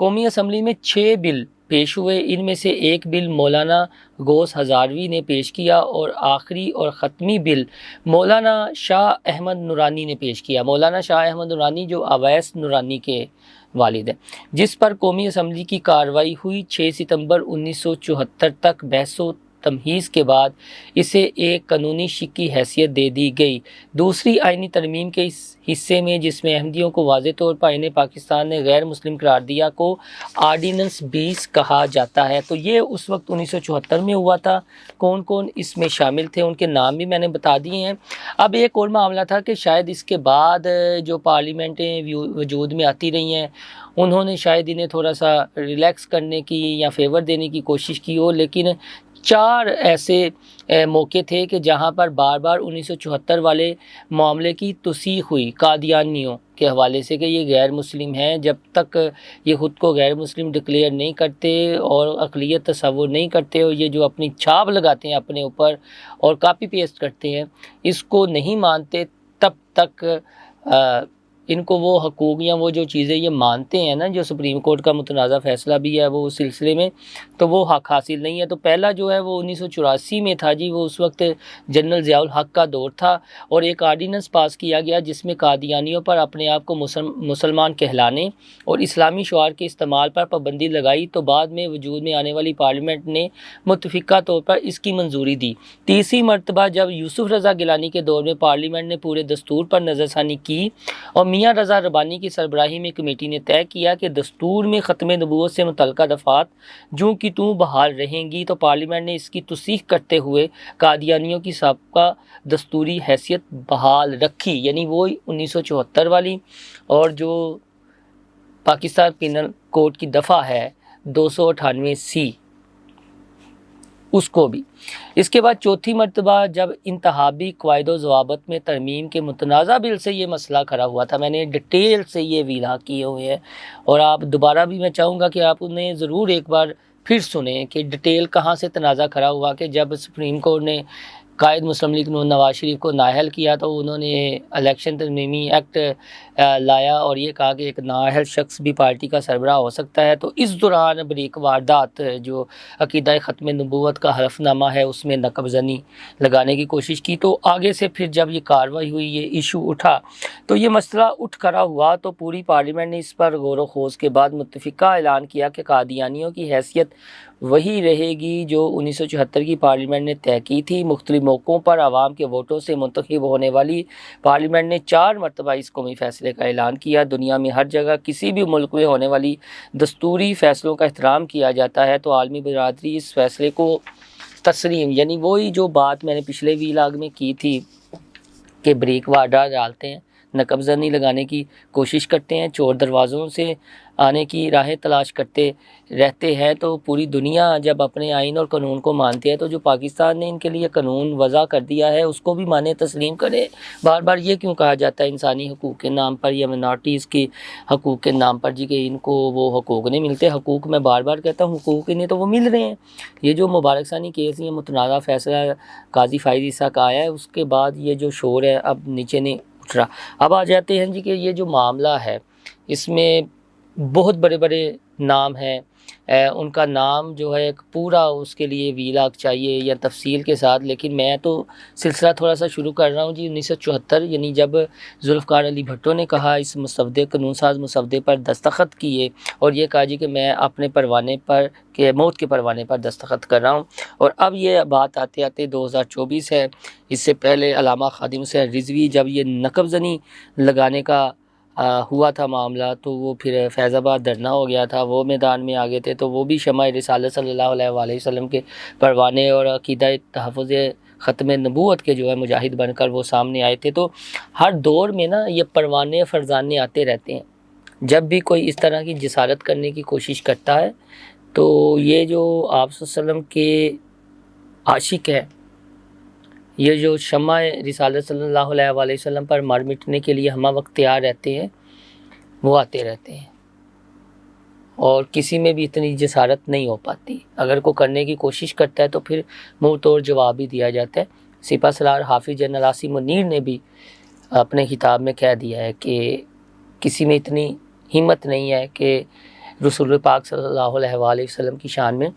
قومی اسمبلی میں 6 بل پیش ہوئے، ان میں سے ایک بل مولانا غوث ہزاروی نے پیش کیا اور آخری اور ختمی بل مولانا شاہ احمد نورانی نے پیش کیا۔ مولانا شاہ احمد نورانی جو اویس نورانی کے والد ہیں، جس پر قومی اسمبلی کی کارروائی ہوئی 6 ستمبر 1974 تک بحث و تمہیز کے بعد اسے ایک قانونی شق کی حیثیت دے دی گئی۔ دوسری آئینی ترمیم کے اس حصے میں، جس میں احمدیوں کو واضح طور پر آئین پاکستان نے غیر مسلم قرار دیا، کو آرڈیننس 20 کہا جاتا ہے۔ تو یہ اس وقت 1974 میں ہوا تھا۔ کون کون اس میں شامل تھے ان کے نام بھی میں نے بتا دیے ہیں۔ اب ایک اور معاملہ تھا کہ شاید اس کے بعد جو پارلیمنٹیں وجود میں آتی رہی ہیں، انہوں نے شاید انہیں تھوڑا سا ریلیکس کرنے کی یا فیور دینے کی کوشش کی ہو، لیکن 4 ایسے موقع تھے کہ جہاں پر بار بار 1974 والے معاملے کی تصحیح ہوئی قادیانیوں کے حوالے سے کہ یہ غیر مسلم ہیں۔ جب تک یہ خود کو غیر مسلم ڈکلیئر نہیں کرتے اور اقلیت تصور نہیں کرتے، اور یہ جو اپنی چھاپ لگاتے ہیں اپنے اوپر اور کاپی پیسٹ کرتے ہیں، اس کو نہیں مانتے، تب تک ان کو وہ حقوق یا وہ جو چیزیں یہ مانتے ہیں نا، جو سپریم کورٹ کا متنازع فیصلہ بھی ہے وہ اس سلسلے میں، تو وہ حق حاصل نہیں ہے۔ تو پہلا جو ہے وہ 1984 میں تھا جی، وہ اس وقت جنرل ضیاء الحق کا دور تھا، اور ایک آرڈیننس پاس کیا گیا جس میں قادیانیوں پر اپنے آپ کو مسلمان کہلانے اور اسلامی شعار کے استعمال پر پابندی لگائی۔ تو بعد میں وجود میں آنے والی پارلیمنٹ نے متفقہ طور پر اس کی منظوری دی۔ تیسری مرتبہ جب یوسف رضا گیلانی کے دور میں پارلیمنٹ نے پورے دستور پر نظر ثانی کی اور میاں رضا ربانی کی سربراہی میں کمیٹی نے طے کیا کہ دستور میں ختم نبوت سے متعلقہ دفعات جوں کی توں بحال رہیں گی، تو پارلیمنٹ نے اس کی تصحیح کرتے ہوئے قادیانیوں کی سابقہ دستوری حیثیت بحال رکھی، یعنی وہ 1974 والی، اور جو پاکستان پینل کوڈ کی دفعہ ہے 298C، اس کو بھی۔ اس کے بعد چوتھی مرتبہ جب انتخابی قواعد و ضوابط میں ترمیم کے متنازع بل سے یہ مسئلہ کھڑا ہوا تھا، میں نے ڈیٹیل سے یہ ویلا کیے ہوئے ہیں، اور آپ دوبارہ بھی میں چاہوں گا کہ آپ انہیں ضرور ایک بار پھر سنیں کہ ڈیٹیل کہاں سے تنازع کھڑا ہوا، کہ جب سپریم کورٹ نے قائد مسلم لیگ نواز شریف کو نااہل کیا تو انہوں نے الیکشن ترمیمی ایکٹ لایا اور یہ کہا کہ ایک نااہل شخص بھی پارٹی کا سربراہ ہو سکتا ہے۔ تو اس دوران بریک واردات جو عقیدہ ختم نبوت کا حلف نامہ ہے اس میں نقب زنی لگانے کی کوشش کی۔ تو آگے سے پھر جب یہ کارروائی ہوئی، یہ ایشو اٹھا، تو یہ مسئلہ اٹھ کھڑا ہوا، تو پوری پارلیمنٹ نے اس پر غور و خوض کے بعد متفقہ اعلان کیا کہ قادیانیوں کی حیثیت وہی رہے گی جو 1974 کی پارلیمنٹ نے طے کی تھی۔ مختلف موقعوں پر عوام کے ووٹوں سے منتخب ہونے والی پارلیمنٹ نے 4 مرتبہ اس قومی فیصلے کا اعلان کیا۔ دنیا میں ہر جگہ کسی بھی ملک میں ہونے والی دستوری فیصلوں کا احترام کیا جاتا ہے، تو عالمی برادری اس فیصلے کو تسلیم، یعنی وہی جو بات میں نے پچھلے ویلاگ میں کی تھی کہ بریک واردہ ڈالتے ہیں، نقب زنی لگانے کی کوشش کرتے ہیں، چور دروازوں سے آنے کی راہیں تلاش کرتے رہتے ہیں، تو پوری دنیا جب اپنے آئین اور قانون کو مانتی ہے، تو جو پاکستان نے ان کے لیے قانون وضع کر دیا ہے اس کو بھی مانے، تسلیم کرے۔ بار بار یہ کیوں کہا جاتا ہے انسانی حقوق کے نام پر یا منارٹیز کے حقوق کے نام پر جی کہ ان کو وہ حقوق نہیں ملتے؟ حقوق میں بار بار کہتا ہوں، حقوق انہیں تو وہ مل رہے ہیں۔ یہ جو مبارک ثانی کیس، یہ متنازع فیصلہ قاضی فائز عیسیٰ کا آیا ہے، اس کے بعد یہ جو شور ہے اب نیچے نہیں اٹھ رہا۔ اب آ جاتے ہیں جی کہ یہ جو معاملہ ہے اس میں بہت بڑے بڑے نام ہیں، ان کا نام جو ہے ایک پورا اس کے لیے ویلاگ چاہیے یا تفصیل کے ساتھ، لیکن میں تو سلسلہ تھوڑا سا شروع کر رہا ہوں جی 1974، یعنی جب ذوالفقار علی بھٹو نے کہا اس مسودے قانون ساز مسودے پر دستخط کیے اور یہ کہا جی کہ میں اپنے پروانے پر کہ موت کے پروانے پر دستخط کر رہا ہوں، اور اب یہ بات آتے آتے 2024 ہے۔ اس سے پہلے علامہ خادم حسین رضوی جب یہ نقب زنی لگانے کا ہوا تھا معاملہ، تو وہ پھر فیض آباد دھرنا ہو گیا تھا، وہ میدان میں آگے تھے، تو وہ بھی شمع رسالت صلی اللہ علیہ وآلہ وسلم کے پروانے اور عقیدہ تحفظ ختم نبوت کے جو ہے مجاہد بن کر وہ سامنے آئے تھے۔ تو ہر دور میں نا یہ پروانے فرزانے آتے رہتے ہیں، جب بھی کوئی اس طرح کی جسارت کرنے کی کوشش کرتا ہے تو یہ جو آپ صلی اللہ علیہ وسلم کے عاشق ہے، یہ جو شمع رسالت صلی اللہ علیہ وآلہ وسلم پر مر مٹنے کے لیے ہمہ وقت تیار رہتے ہیں، وہ آتے رہتے ہیں، اور کسی میں بھی اتنی جسارت نہیں ہو پاتی۔ اگر کوئی کرنے کی کوشش کرتا ہے تو پھر منہ توڑ جواب ہی دیا جاتا ہے۔ سپہ سالار حافظ جنرل عاصم منیر نے بھی اپنے خطاب میں کہہ دیا ہے کہ کسی میں اتنی ہمت نہیں ہے کہ رسول پاک صلی اللہ علیہ وآلہ وسلم کی شان میں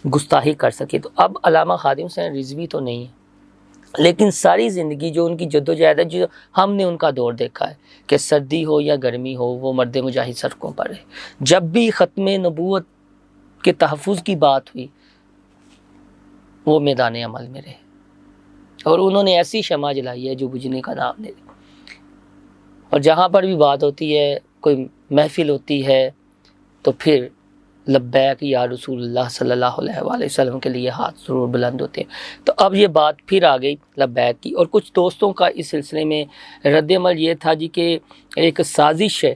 گستاخی کر سکے۔ تو اب علامہ خادم حسین رضوی تو نہیں ہے، لیکن ساری زندگی جو ان کی جدوجہد ہے، جو ہم نے ان کا دور دیکھا ہے کہ سردی ہو یا گرمی ہو وہ مرد مجاہد سڑکوں پر رہے، جب بھی ختم نبوت کے تحفظ کی بات ہوئی وہ میدان عمل میں رہے، اور انہوں نے ایسی شمع جلائی ہے جو بجھنے کا نام نہیں۔ اور جہاں پر بھی بات ہوتی ہے، کوئی محفل ہوتی ہے، تو پھر لبیک یا رسول اللہ صلی اللہ علیہ وآلہ وسلم کے لیے ہاتھ ضرور بلند ہوتے ہیں۔ تو اب یہ بات پھر آ گئی لبیک کی، اور کچھ دوستوں کا اس سلسلے میں رد عمل یہ تھا جی کہ ایک سازش ہے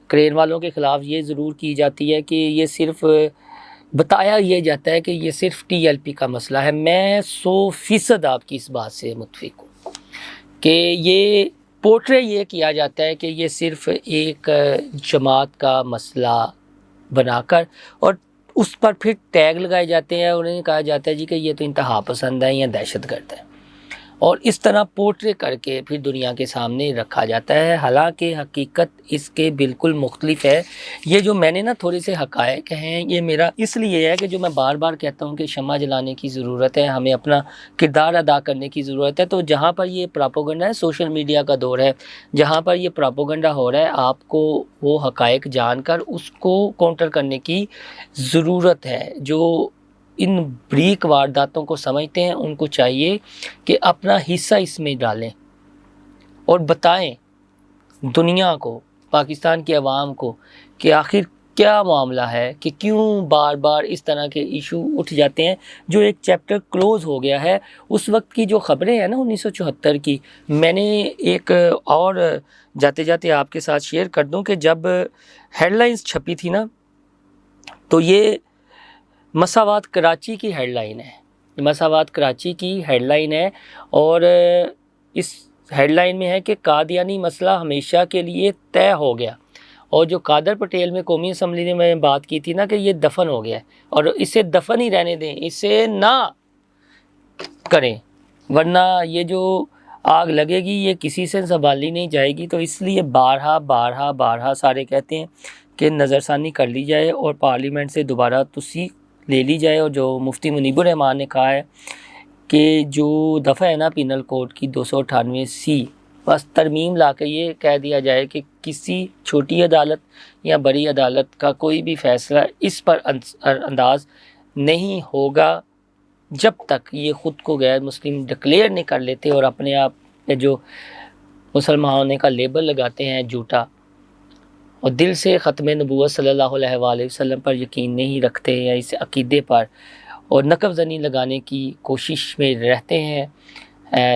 کرین والوں کے خلاف یہ ضرور کی جاتی ہے کہ یہ صرف بتایا یہ جاتا ہے کہ یہ صرف ٹی ایل پی کا مسئلہ ہے۔ میں 100% آپ کی اس بات سے متفق ہوں کہ یہ پورٹرے یہ کیا جاتا ہے کہ یہ صرف ایک جماعت کا مسئلہ بنا کر، اور اس پر پھر ٹیگ لگائے جاتے ہیں، اور انہیں کہا جاتا ہے جی کہ یہ تو انتہا پسند ہے یا دہشت گرد ہے، اور اس طرح پورٹرے کر کے پھر دنیا کے سامنے رکھا جاتا ہے، حالانکہ حقیقت اس کے بالکل مختلف ہے۔ یہ جو میں نے نا تھوڑے سے حقائق ہیں، یہ میرا اس لیے ہے کہ جو میں بار بار کہتا ہوں کہ شمع جلانے کی ضرورت ہے، ہمیں اپنا کردار ادا کرنے کی ضرورت ہے۔ تو جہاں پر یہ پراپوگنڈا ہے، سوشل میڈیا کا دور ہے، جہاں پر یہ پراپوگنڈا ہو رہا ہے، آپ کو وہ حقائق جان کر اس کو کاؤنٹر کرنے کی ضرورت ہے۔ جو ان بریک وارداتوں کو سمجھتے ہیں ان کو چاہیے کہ اپنا حصہ اس میں ڈالیں اور بتائیں دنیا کو، پاکستان کی عوام کو کہ آخر کیا معاملہ ہے، کہ کیوں بار بار اس طرح کے ایشو اٹھ جاتے ہیں۔ جو ایک چیپٹر کلوز ہو گیا ہے، اس وقت کی جو خبریں ہیں نا 1974 کی، میں نے ایک اور جاتے جاتے آپ کے ساتھ شیئر کر دوں کہ جب ہیڈ لائنز چھپی تھی نا، تو یہ مساوات کراچی کی ہیڈ لائن ہے، مساوات کراچی کی ہیڈ لائن ہے، اور اس ہیڈ لائن میں ہے کہ قادیانی مسئلہ ہمیشہ کے لیے طے ہو گیا، اور جو قادر پٹیل میں قومی اسمبلی نے میں بات کی تھی نا کہ یہ دفن ہو گیا ہے، اور اسے دفن ہی رہنے دیں، اسے نہ کریں، ورنہ یہ جو آگ لگے گی یہ کسی سے سنبھالی نہیں جائے گی۔ تو اس لیے بارہا سارے کہتے ہیں کہ نظر ثانی کر لی جائے اور پارلیمنٹ سے دوبارہ توثیق لے لی جائے، اور جو مفتی منیب الرحمان نے کہا ہے کہ جو دفعہ ہے نا پینل کوڈ کی 298C، بس ترمیم لا کے یہ کہہ دیا جائے کہ کسی چھوٹی عدالت یا بڑی عدالت کا کوئی بھی فیصلہ اس پر انداز نہیں ہوگا جب تک یہ خود کو غیر مسلم ڈکلیئر نہیں کر لیتے اور اپنے آپ پہ جو مسلمان ہونے کا لیبل لگاتے ہیں جھوٹا، اور دل سے ختم نبوت صلی اللہ علیہ وآلہ وسلم پر یقین نہیں رکھتے یا اس عقیدے پر، اور نقب زنی لگانے کی کوشش میں رہتے ہیں،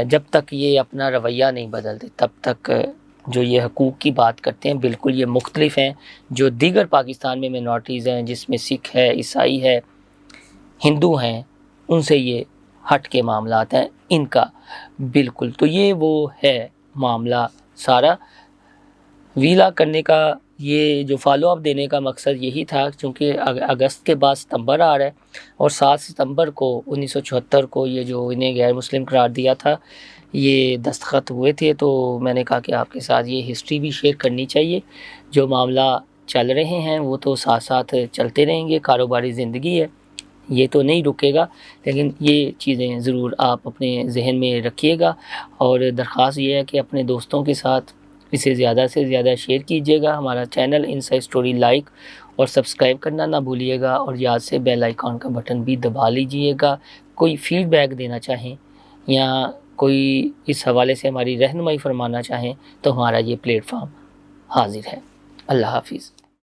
جب تک یہ اپنا رویہ نہیں بدلتے تب تک جو یہ حقوق کی بات کرتے ہیں بالکل یہ مختلف ہیں جو دیگر پاکستان میں مینورٹیز ہیں، جس میں سکھ ہے، عیسائی ہے، ہندو ہیں، ان سے یہ ہٹ کے معاملات ہیں ان کا بالکل۔ تو یہ وہ ہے معاملہ سارا ویلا کرنے کا، یہ جو فالو اپ دینے کا مقصد یہی تھا، چونکہ اگست کے بعد ستمبر آ رہا ہے، اور 7 ستمبر کو 1974 کو یہ جو انہیں غیر مسلم قرار دیا تھا یہ دستخط ہوئے تھے، تو میں نے کہا کہ آپ کے ساتھ یہ ہسٹری بھی شیئر کرنی چاہیے۔ جو معاملہ چل رہے ہیں وہ تو ساتھ ساتھ چلتے رہیں گے، کاروباری زندگی ہے، یہ تو نہیں رکے گا، لیکن یہ چیزیں ضرور آپ اپنے ذہن میں رکھیے گا، اور درخواست یہ ہے کہ اپنے دوستوں کے ساتھ اسے زیادہ سے زیادہ شیئر کیجیے گا۔ ہمارا چینل انسائیڈ اسٹوری لائک اور سبسکرائب کرنا نہ بھولیے گا، اور یاد سے بیل آئیکن کا بٹن بھی دبا لیجیے گا۔ کوئی فیڈ بیک دینا چاہیں یا کوئی اس حوالے سے ہماری رہنمائی فرمانا چاہیں تو ہمارا یہ پلیٹ فارم حاضر ہے۔ اللہ حافظ۔